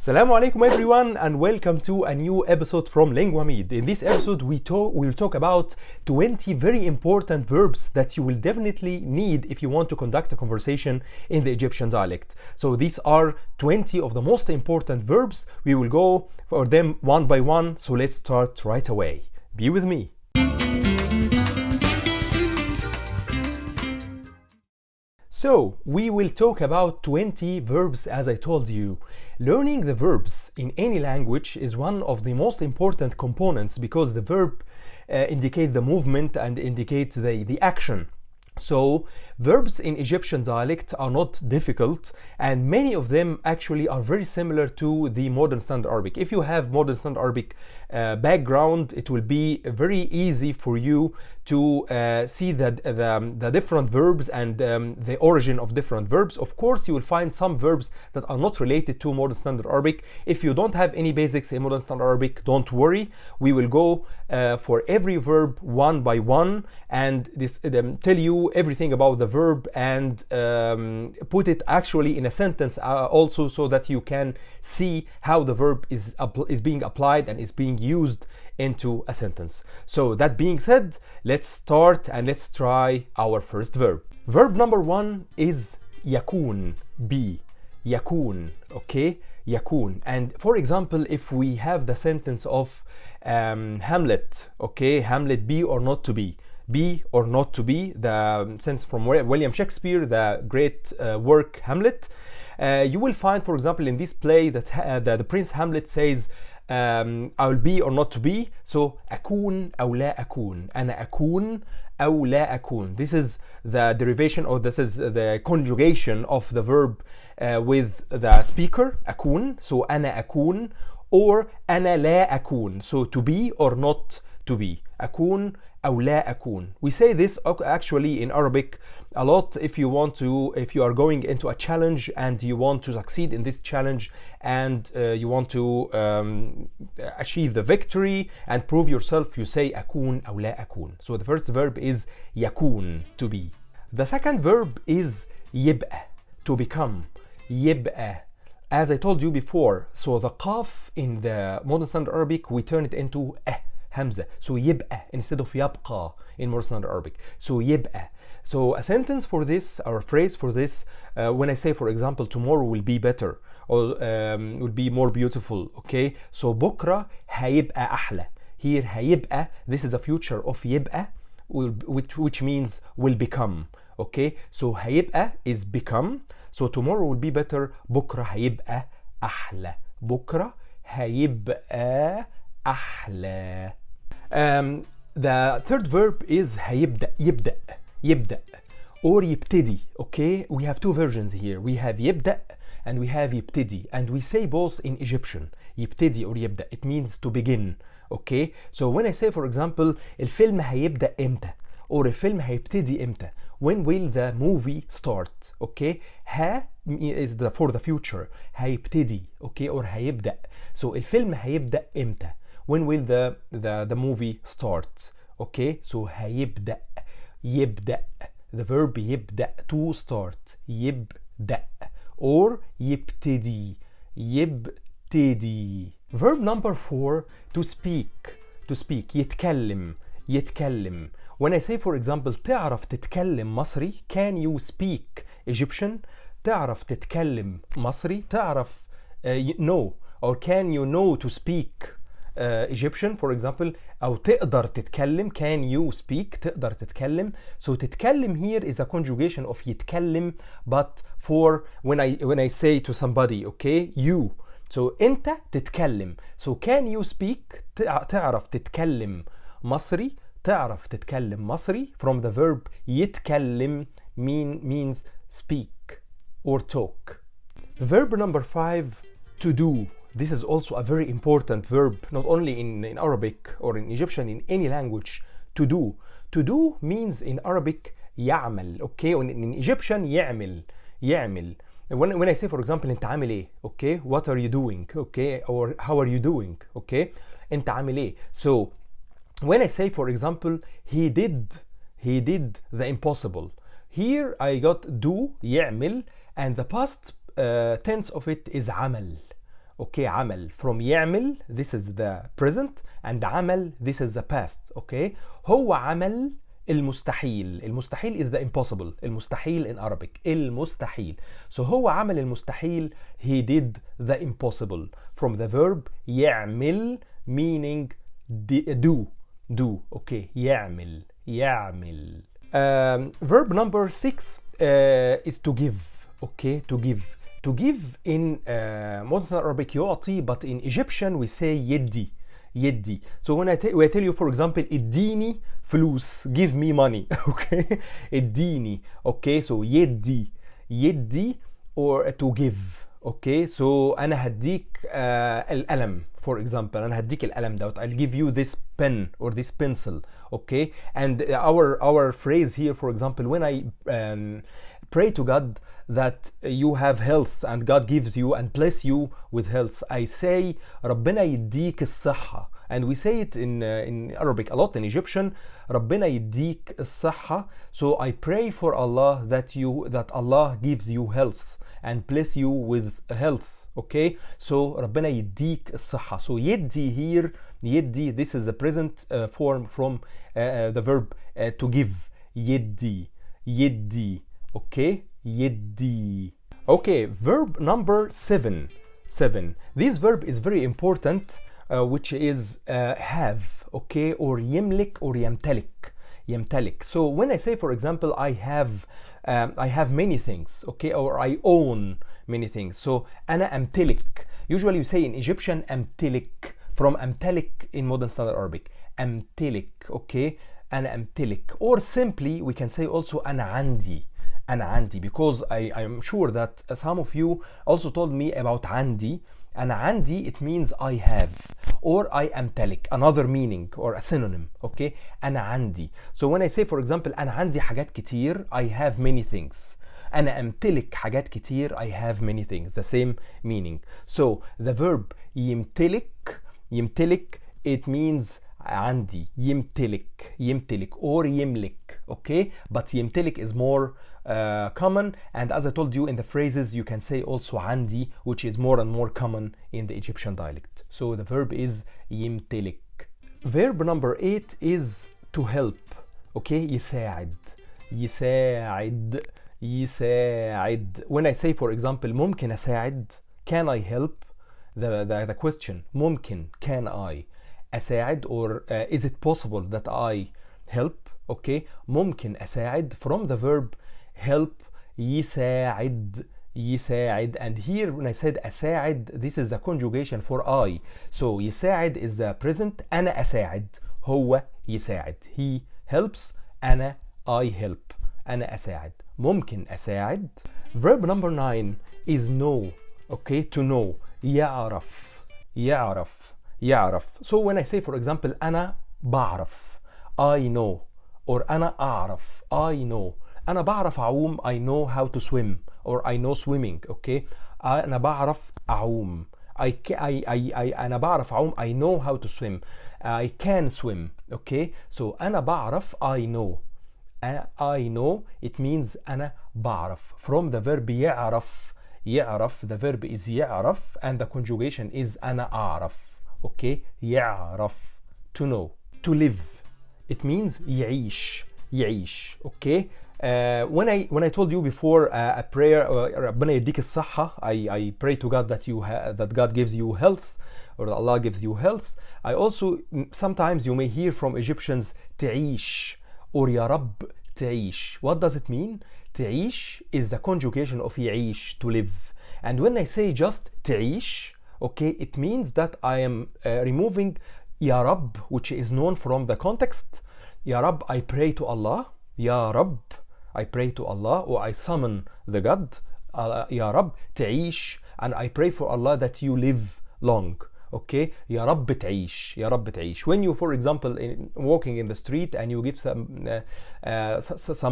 Assalamu alaikum everyone, and welcome to a new episode from Linguamid. In this episode we will talk about 20 very important verbs that you will definitely need if you want to conduct a conversation in the Egyptian dialect. So these are 20 of the most important verbs. We will go for them one by one, so let's start right away. Be with me. So we will talk about 20 verbs as I told you. Learning the verbs in any language is one of the most important components because the verb indicate the movement and indicates the action. So verbs in Egyptian dialect are not difficult, and many of them actually are very similar to the modern standard Arabic. If you have modern standard Arabic background, it will be very easy for you to see the different verbs and the origin of different verbs. Of course, you will find some verbs that are not related to modern standard Arabic. If you don't have any basics in modern standard Arabic, don't worry. We will go for every verb one by one and tell you everything about the verb and put it actually in a sentence also, so that you can see how the verb is being applied and is being used into a sentence. So that being said, let's start and let's try our first verb. Verb number one is yakun, be, yakun, okay, yakun. And for example, if we have the sentence of Hamlet, okay, Hamlet, be or not to be. Be or not to be, the sentence from William Shakespeare, the great work Hamlet. You will find, for example, in this play that the Prince Hamlet says, I'll be or not to be. So أكون أو لا أكون, أنا أكون أو لا أكون. This is the derivation, or this is the conjugation of the verb with the speaker, أكون. So أنا أكون or أنا لا أكون. So to be or not to be. أكون أو لا أكون. We say this actually in Arabic a lot if you are going into a challenge and you want to succeed in this challenge and you want to achieve the victory and prove yourself. You say أكون أو لا أكون. So the first verb is يكون, to be. The second verb is يبقى, to become. يبقى, as I told you before. So the qaf in the modern standard Arabic, we turn it into Hamza. So يبقى instead of يبقى in modern standard Arabic. So يبقى. So a sentence for this, or a phrase for this, when I say, for example, tomorrow will be better or will be more beautiful, okay? So بكرة هيبقى أحلى. Here هيبقى, this is a future of يبقى, which means will become, okay? So هيبقى is become. So tomorrow will be better. بكرة هيبقى أحلى. بكرة هيبقى أحلى. The third verb is هيبدأ, يبدأ, يبدأ, or يبتدي, okay? We have two versions here. We have يبدأ and we have يبتدي, and we say both in Egyptian, يبتدي or يبدأ. It means to begin, okay? So when I say, for example, الفيلم هيبدأ إمتى, or الفيلم هيبتدي إمتى, when will the movie start, okay? ها is for the future, هيبتدي, okay, or هيبدأ. So الفيلم هيبدأ إمتى, when will the movie start, okay? So هيبدأ, يبدأ, the verb يبدأ, to start, يبدأ, or يبتدي, يبتدي. Verb number 4, to speak, to speak, يتكلم, يتكلم. When I say, for example, تعرف تتكلم مصري, can you speak Egyptian? تعرف تتكلم مصري, تعرف know, or can you know to speak Egyptian, for example. أو تقدر تتكلم, can you speak, تقدر تتكلم. So تتكلم here is a conjugation of يتكلم, but for when I say to somebody, okay, you. So أنت تتكلم. So can you speak, تعرف تتكلم مصري, تعرف تتكلم مصري, from the verb يتكلم means speak or talk. Verb number 5, to do. This is also a very important verb, not only in Arabic or in Egyptian, in any language. To do. To do means in Arabic يعمل, okay? In Egyptian يعمل, يعمل. When I say, for example, أنت عامل إيه, okay? What are you doing, okay? Or how are you doing, okay? أنت عامل إيه. So when I say, for example, he did the impossible. Here I got do, يعمل, and the past tense of it is عمل. okay, عمل. From يعمل, this is the present, and عمل, this is the past, okay. هو عمل المستحيل. المستحيل is the impossible. المستحيل in Arabic. المستحيل. So هو عمل المستحيل. He did the impossible. From the verb يعمل, meaning do, okay. يعمل. Verb number 6 is to give, okay. To give in modern Arabic يعطي, but in Egyptian we say يدي. So when I tell you, for example, اديني فلوس, give me money, okay. اديني, okay. So يدي or to give, okay. So أنا هديك القلم, for example. أنا هديك القلم دوت. I'll give you this pen or this pencil, okay. And our phrase here, for example, when I pray to God that you have health and God gives you and bless you with health, I say ربنا يديك الصحة. And we say it in Arabic a lot, in Egyptian, ربنا يديك الصحة. So I pray for Allah that Allah gives you health and bless you with health, okay. So ربنا يديك الصحة. So يدي here, يدي, this is the present form from the verb to give. يدي, okay. يدي. Okay, verb number 7. This verb is very important, which is have, okay, or يملك or يمتلك. So when I say, for example, I have many things, okay, or I own many things. So أنا أمتلك. Usually you say in Egyptian أمتلك, from أمتلك in modern standard Arabic. أمتلك, okay. أنا أمتلك. Or simply we can say also أنا عندي, because I'm sure that some of you also told me about عندي. أنا عندي, it means I have, or I أمتلك, another meaning or a synonym, okay. أنا عندي. So when I say, for example, أنا عندي حاجات كتير, I have many things. أنا أمتلك حاجات كتير, I have many things, the same meaning. So the verb يمتلك, it means عندي. يمتلك or يملك, okay. But يمتلك is more common, and as I told you in the phrases, you can say also عندي, which is more and more common in the Egyptian dialect. So the verb is يمتلك. Verb number 8 is to help, okay. يساعد. When I say, for example, ممكن أساعد, can I help, the question ممكن, can I أساعد, or is it possible that I help, okay. ممكن أساعد, from the verb help, يساعد. And here when I said أساعد, this is a conjugation for I. So يساعد is the present. أنا أساعد, هو يساعد. He helps, أنا I help. أنا أساعد. ممكن أساعد. Verb number 9 is know, okay. To know. يعرف. So when I say, for example, أنا بعرف, I know, or أنا أعرف, I know. أنا بعرف أعوم, I know how to swim, or I know swimming, okay. أنا بعرف أعوم, أنا بعرف أعوم, I know how to swim, I can swim, okay. So أنا بعرف, I know. I know, it means أنا بعرف. From the verb يعرف, the verb is يعرف, and the conjugation is أنا أعرف, okay. يعرف. To know. To live, it means يعيش, okay. When I told you before a prayer, ربنا يديك الصحة, I pray to God that God gives you health, or that Allah gives you health. I also, sometimes you may hear from Egyptians تعيش, or يا رب تعيش. What does it mean? تعيش is the conjugation of يعيش, to live. And when I say just تعيش, okay, it means that I am removing يا رب, which is known from the context. يا رب, I pray to Allah. يا رب, I pray to Allah, or I summon the God. يا رب تعيش, and I pray for Allah that you live long, okay. يا رب تعيش. When you, for example, walking in the street and you give some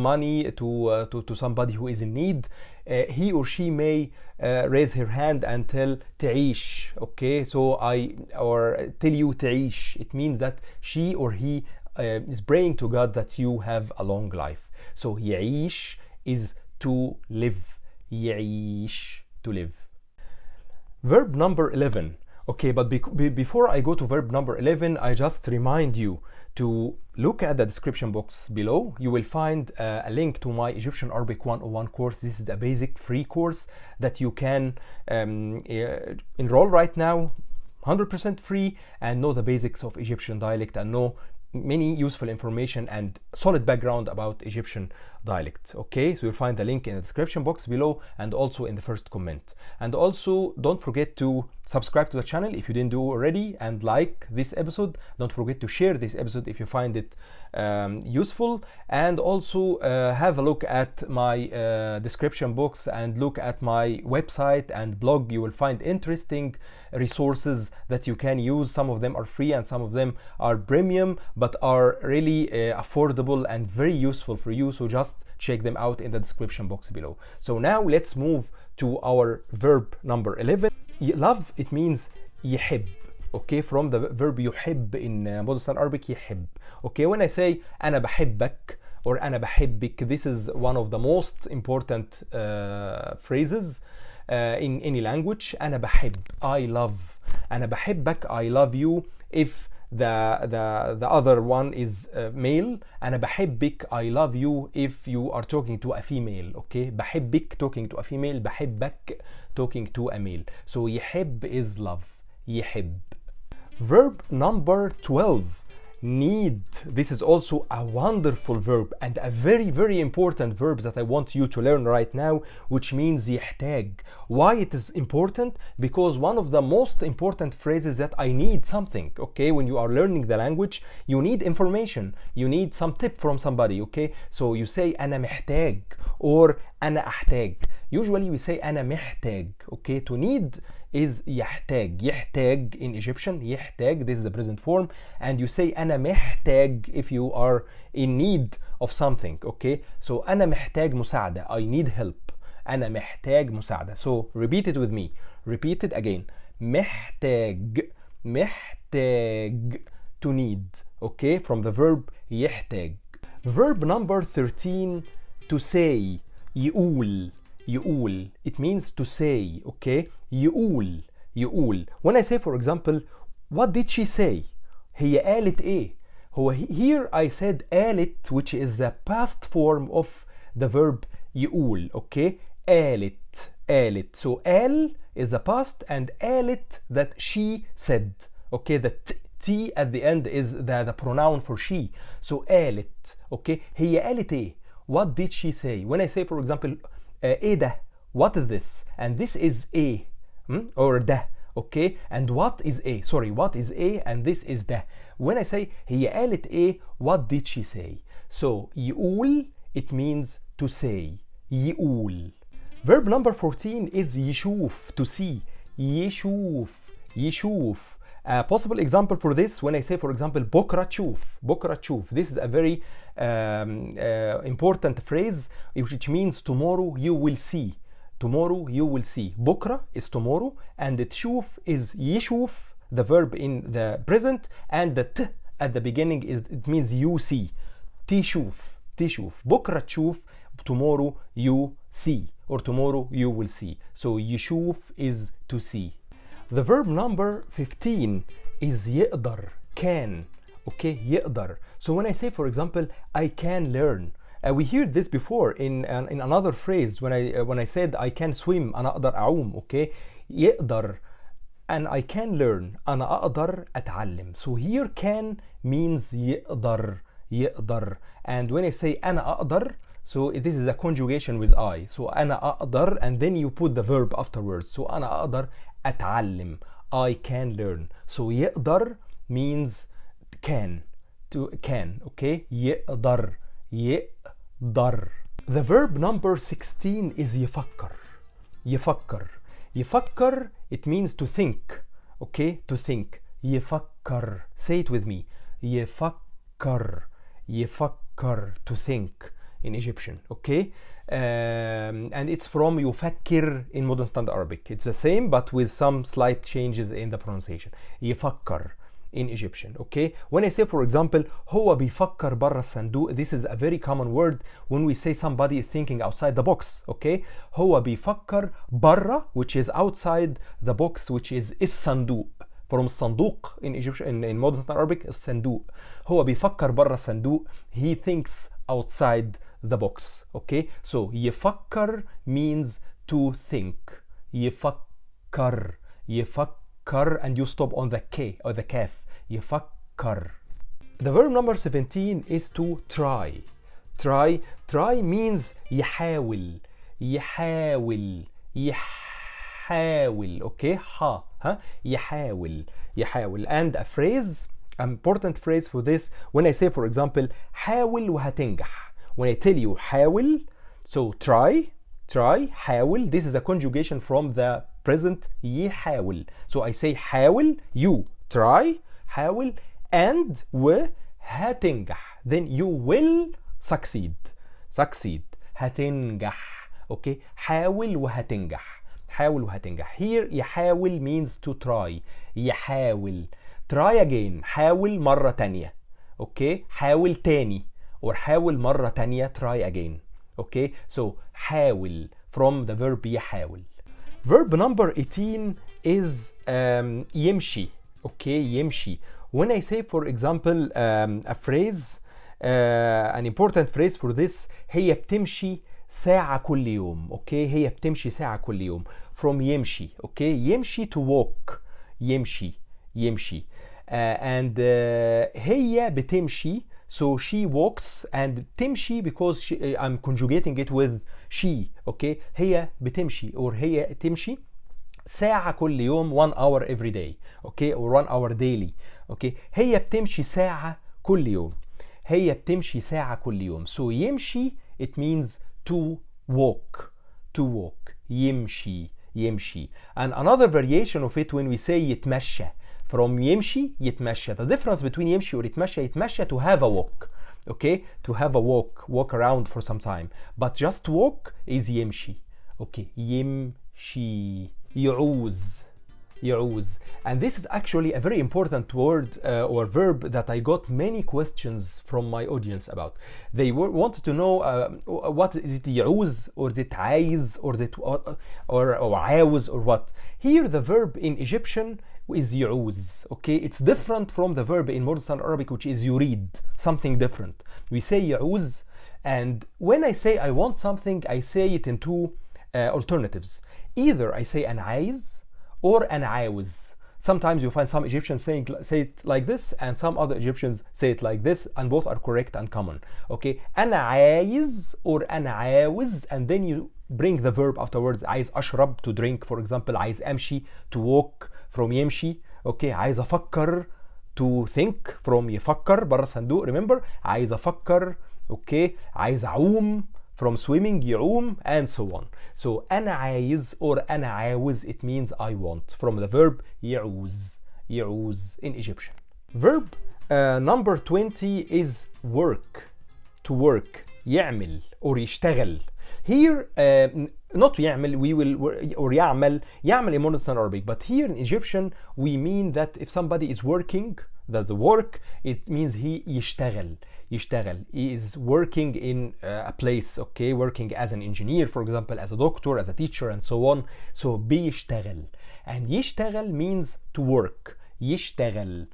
money to somebody who is in need, he or she may raise her hand and tell تعيش, okay. So or tell you تعيش, it means that she or he is praying to God that you have a long life. So يعيش is to live. يعيش, to live. Verb number 11. Okay, but before I go to verb number 11, I just remind you to look at the description box below. You will find a link to my Egyptian Arabic 101 course. This is a basic free course that you can enroll right now, 100% free, and know the basics of Egyptian dialect and know many useful information and solid background about Egyptian dialect. Okay, so you'll find the link in the description box below and also in the first comment. And also don't forget to subscribe to the channel if you didn't do already, and like this episode. Don't forget to share this episode if you find it useful, and also have a look at my description box and look at my website and blog. You will find interesting resources that you can use. Some of them are free and some of them are premium, but are really affordable and very useful for you, so just check them out in the description box below. So now let's move to our verb number 11. Love, it means يحب. Okay, from the verb يحب in modern Arabic, يحب. Okay, when I say أنا بحبك or أنا بحبك, this is one of the most important phrases in any language. أنا بحب, I love. أنا بحبك, I love you. If the other one is male, أنا بحبك, I love you, if you are talking to a female. Okay, بحبك talking to a female, بحبك talking to a male. So يحب is love, يحب. Verb number 12, need. This is also a wonderful verb and a very, very important verb that I want you to learn right now, which means يحتاج. Why it is important? Because one of the most important phrases that I need something. Okay, when you are learning the language, you need information, you need some tip from somebody. Okay, so you say أنا محتاج or أنا أحتاج. Usually we say أنا محتاج. Okay, to need is يحتاج. يحتاج in Egyptian, يحتاج, this is the present form, and you say أنا محتاج if you are in need of something. Okay, so أنا محتاج مساعدة, I need help. أنا محتاج مساعدة. So repeat it with me. Repeat it again. محتاج, محتاج, to need. Okay, from the verb يحتاج. Verb number 13, to say. يقول. يقول, it means to say. Okay, يقول, يقول. When I say, for example, what did she say? هي قالت ايه? هو here I said قالت, which is the past form of the verb يقول. Okay, قالت, قالت. So قال is the past and قالت that she said. Okay, the t at the end is the pronoun for she. So قالت. Okay, هي قالت ايه? What did she say? When I say, for example, ايه ده? What is this? And this is a or ده. Okay, and what is a? Sorry, what is a and this is ده. When I say هي قالت ايه, what did she say? So يقول, it means to say. يقول. Verb number 14 is يشوف, to see. يشوف, يشوف. A possible example for this, when I say, for example, بكرة تشوف, بكرة تشوف. This is a very important phrase, which means tomorrow you will see. Tomorrow you will see. بكرة is tomorrow, and the تشوف is يشوف, the verb in the present, and the t at the beginning is, it means you see. تشوف, تشوف. بكرة تشوف, tomorrow you see, or tomorrow you will see. So يشوف is to see. The verb number 15 is يقدر, can. Okay, يقدر. So when I say, for example, I can learn, we heard this before in another phrase when I said I can swim, أنا أقدر أعوم. Okay, يقدر, and I can learn, أنا أقدر أتعلم. So here can means يقدر, يقدر. And when I say أنا أقدر, so this is a conjugation with I. So أنا أقدر, and then you put the verb afterwards. So أنا أقدر أتعلم, I can learn. So يقدر means can, to can. Okay, يقدر, يقدر. The verb number 16 is يفكر, يفكر. يفكر, it means to think. Okay, to think. يفكر. Say it with me. يفكر, يفكر, to think in Egyptian. Okay, and it's from يفكر in modern standard Arabic. It's the same but with some slight changes in the pronunciation. يفكر in Egyptian. Okay, when I say for example هو بيفكر برا الصندوق, this is a very common word when we say somebody is thinking outside the box. Okay, هو بيفكر برا, which is outside the box, which is الصندوق, from الصندوق in Egyptian, in modern Arabic الصندوق. هو بيفكر برا الصندوق, he thinks outside the box. Okay, so يفكر means to think. يفكر and you stop on the K or the kaf. يفكر. The verb number 17 is to try. Try means يحاول. Okay, يحاول. And a phrase, important phrase for this, when I say for example حاول وهتنجح. When I tell you حاول, so try, حاول, this is a conjugation from the present يحاول. So I say حاول, you try, حاول, and وهتنجح, then you will succeed. هتنجح. Okay, حاول وهتنجح. Here يحاول means to try. يحاول. Try again. حاول مرة تانية. Okay, حاول تاني, or حاول مرة تانية, try again. Okay, so حاول from the verb يحاول. Verb number 18 is يمشي. Okay, يمشي. When I say for example a phrase, an important phrase for this, هي بتمشي ساعة كل يوم. Okay, هي بتمشي ساعة كل يوم. From يمشي. Okay, يمشي to walk. يمشي. And هي بتمشي, so she walks, and تمشي because I'm conjugating it with she. Okay, هي بتمشي or هي تمشي ساعة كل يوم, 1 hour every day. Okay, or 1 hour daily. Okay, هي بتمشي ساعة كل يوم. So يمشي, it means to walk. يمشي. And another variation of it when we say يتمشى, from يمشي يتمشى. The difference between يمشي or يتمشى to have a walk. Okay, to have a walk around for some time, but just walk is يمشي. Okay, يمشي. يعوز. And this is actually a very important word or verb that I got many questions from my audience about. They wanted to know what is it, يعوز, or is it عايز, or is it or عاوز, or what. Here the verb in Egyptian is يعوز. Okay, it's different from the verb in modern Arabic, which is يريد, something different. We say يعوز, and when I say I want something, I say it in two alternatives. Either I say أنا عايز or أنا عاوز. Sometimes you find some Egyptians say it like this, and some other Egyptians say it like this, and both are correct and common. Okay, أنا عايز or أنا عاوز, and then you bring the verb afterwards. عايز أشرب, to drink, for example. عايز أمشي, to walk, from يمشي. Okay, عايز أفكر, to think, from يفكر برا الصندوق, remember. عايز أفكر. Okay, عايز أعوم, from swimming يعوم, and so on. So أنا عايز or أنا عاوز, it means I want, from the verb يعوز in Egyptian. Verb number 20 is work. To work, يعمل or يشتغل. Here not يعمل, we will, or يعمل in modern Arabic, but here in Egyptian we mean that if somebody is working, that's the work, it means he يشتغل. He is working in a place. Okay, working as an engineer, for example, as a doctor, as a teacher, and so on. So بيشتغل, and يشتغل means to work. يشتغل.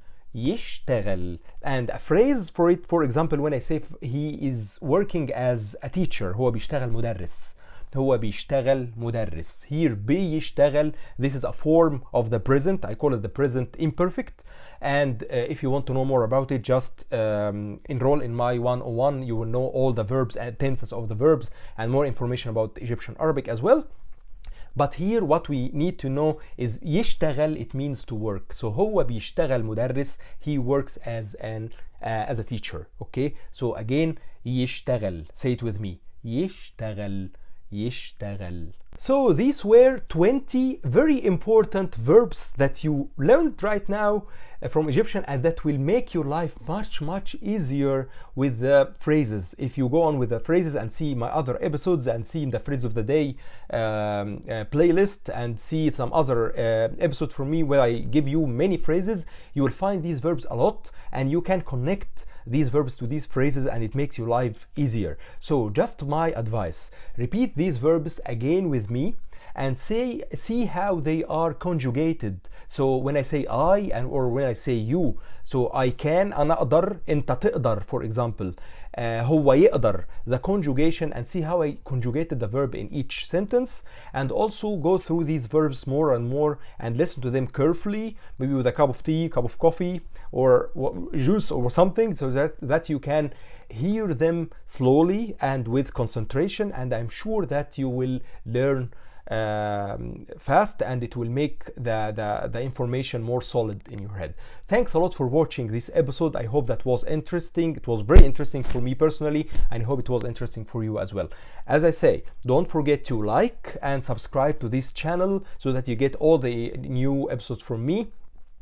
And a phrase for it, for example, when I say he is working as a teacher, هو بيشتغل مدرس. Here بيشتغل, this is a form of the present. I call it the present imperfect. And if you want to know more about it, just enroll in my 101. You will know all the verbs and tenses of the verbs and more information about Egyptian Arabic as well. But here what we need to know is يشتغل, it means to work. So هو بيشتغل مدرس, he works as a teacher. Okay, so again يشتغل, say it with me. يشتغل. يشتغل. So these were 20 very important verbs that you learned right now from Egyptian, and that will make your life much easier with the phrases. If you go on with the phrases and see my other episodes and see the phrase of the day playlist and see some other episode from me where I give you many phrases, you will find these verbs a lot, and you can connect these verbs to these phrases, and it makes your life easier. So just my advice, repeat these verbs again with me and see how they are conjugated. So when I say I or when I say you, so I can, أنا أقدر, أنت تقدر, for example, هو يقدر, the conjugation, and see how I conjugated the verb in each sentence. And also go through these verbs more and more and listen to them carefully, maybe with a cup of tea, cup of coffee, or juice or something, so that you can hear them slowly and with concentration, and I'm sure that you will learn fast, and it will make the information more solid in your head. Thanks a lot for watching this episode. I hope that was interesting. It was very interesting for me personally, and I hope it was interesting for you as well. As I say, don't forget to like and subscribe to this channel so that you get all the new episodes from me.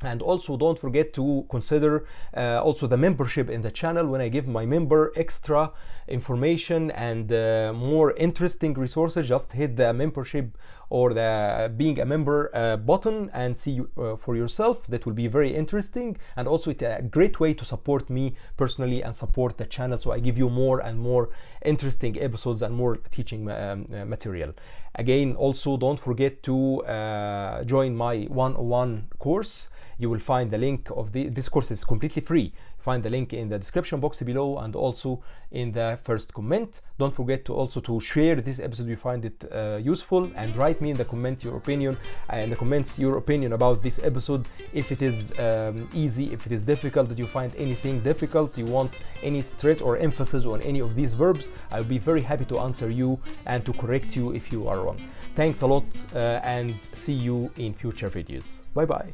And also don't forget to consider also the membership in the channel, when I give my member extra information and more interesting resources. Just hit the membership or the being a member button and see for yourself. That will be very interesting, and also it's a great way to support me personally and support the channel, so I give you more and more interesting episodes and more teaching material. Again, also don't forget to join my 101 course. You will find the link of this course is completely free. Find the link in the description box below and also in the first comment. Don't forget to also to share this episode if you find it useful, and write me in the comments your opinion about this episode. If it is easy, if it is difficult, that you find anything difficult, you want any stress or emphasis on any of these verbs, I'll be very happy to answer you and to correct you if you are wrong. Thanks a lot, and see you in future videos. Bye bye.